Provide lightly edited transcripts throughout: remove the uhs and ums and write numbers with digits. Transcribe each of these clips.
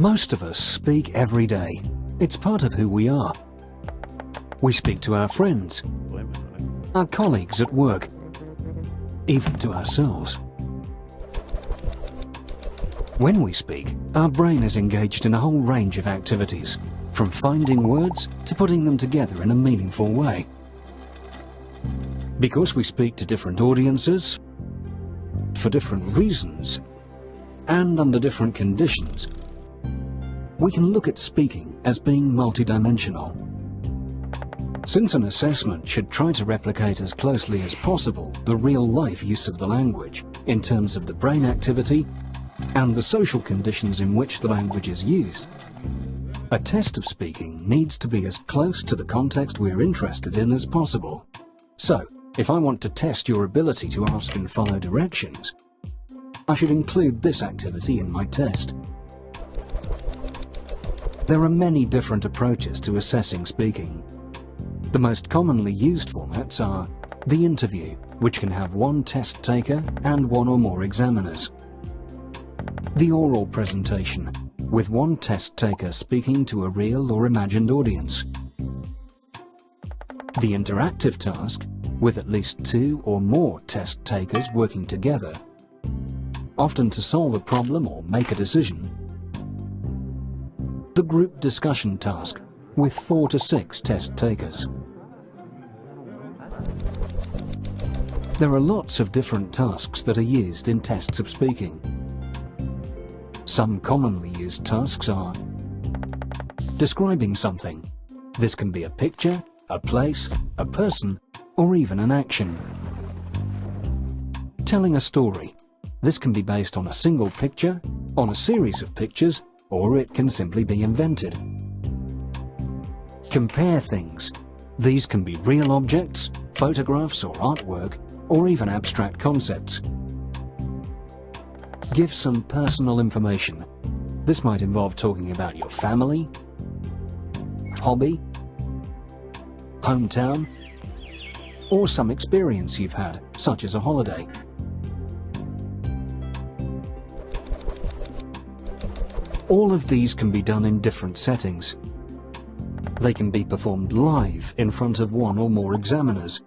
Most of us speak every day. It's part of who we are. We speak to our friends, our colleagues at work, even to ourselves. When we speak, our brain is engaged in a whole range of activities, from finding words to putting them together in a meaningful way. Because we speak to different audiences, for different reasons, and under different conditions, we can look at speaking as being multidimensional. Since an assessment should try to replicate as closely as possible the real-life use of the language in terms of the brain activity and the social conditions in which the language is used, a test of speaking needs to be as close to the context we're interested in as possible. So, if I want to test your ability to ask and follow directions, I should include this activity in my test. There are many different approaches to assessing speaking. The most commonly used formats are the interview, which can have one test taker and one or more examiners. The oral presentation, with one test taker speaking to a real or imagined audience. The interactive task, with at least 2 or more test takers working together, often to solve a problem or make a decision. The group discussion task, with 4 to 6 test takers. There are lots of different tasks that are used in tests of speaking. Some commonly used tasks are describing something. This can be a picture, a place, a person, or even an action. Telling a story. This can be based on a single picture, on a series of pictures, or it can simply be invented. Compare things. These can be real objects, photographs or artwork, or even abstract concepts. Give some personal information. This might involve talking about your family, hobby, hometown, or some experience you've had, such as a holiday. All of these can be done in different settings. They can be performed live in front of one or more examiners.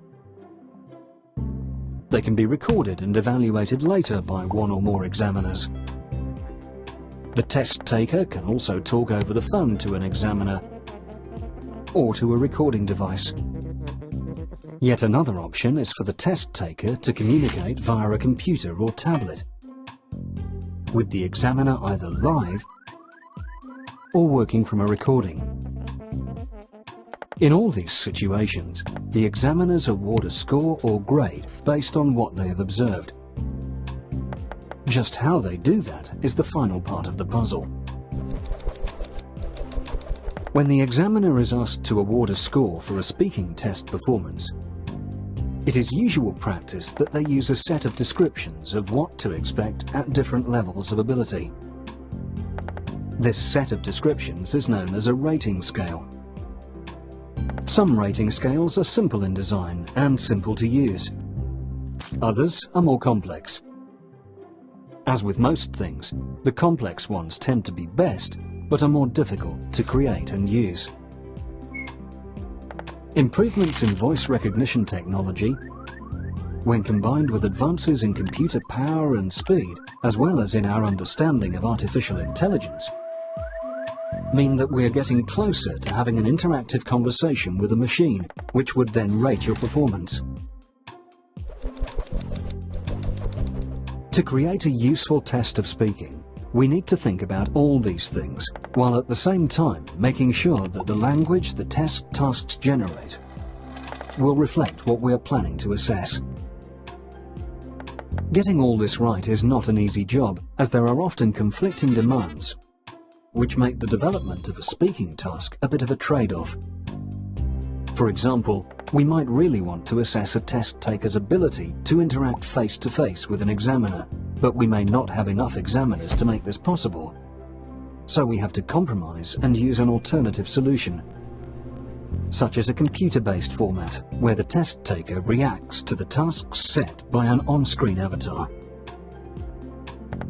They can be recorded and evaluated later by one or more examiners. The test taker can also talk over the phone to an examiner or to a recording device. Yet another option is for the test taker to communicate via a computer or tablet, with the examiner either live or working from a recording. In all these situations, the examiners award a score or grade based on what they have observed. Just how they do that is the final part of the puzzle. When the examiner is asked to award a score for a speaking test performance, it is usual practice that they use a set of descriptions of what to expect at different levels of ability. This set of descriptions is known as a rating scale. Some rating scales are simple in design and simple to use. Others are more complex. As with most things, the complex ones tend to be best, but are more difficult to create and use. Improvements in voice recognition technology, when combined with advances in computer power and speed, as well as in our understanding of artificial intelligence, mean that we're getting closer to having an interactive conversation with a machine, which would then rate your performance. To create a useful test of speaking, we need to think about all these things, while at the same time making sure that the language the test tasks generate will reflect what we are planning to assess. Getting all this right is not an easy job, as there are often conflicting demands, which make the development of a speaking task a bit of a trade-off. For example, we might really want to assess a test taker's ability to interact face-to-face with an examiner, but we may not have enough examiners to make this possible. So we have to compromise and use an alternative solution, such as a computer-based format where the test taker reacts to the tasks set by an on-screen avatar.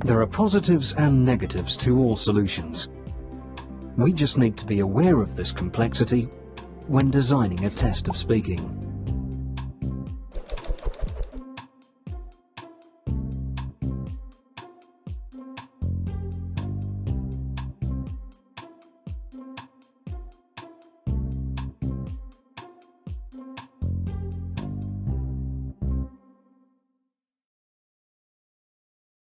There are positives and negatives to all solutions. We just need to be aware of this complexity when designing a test of speaking.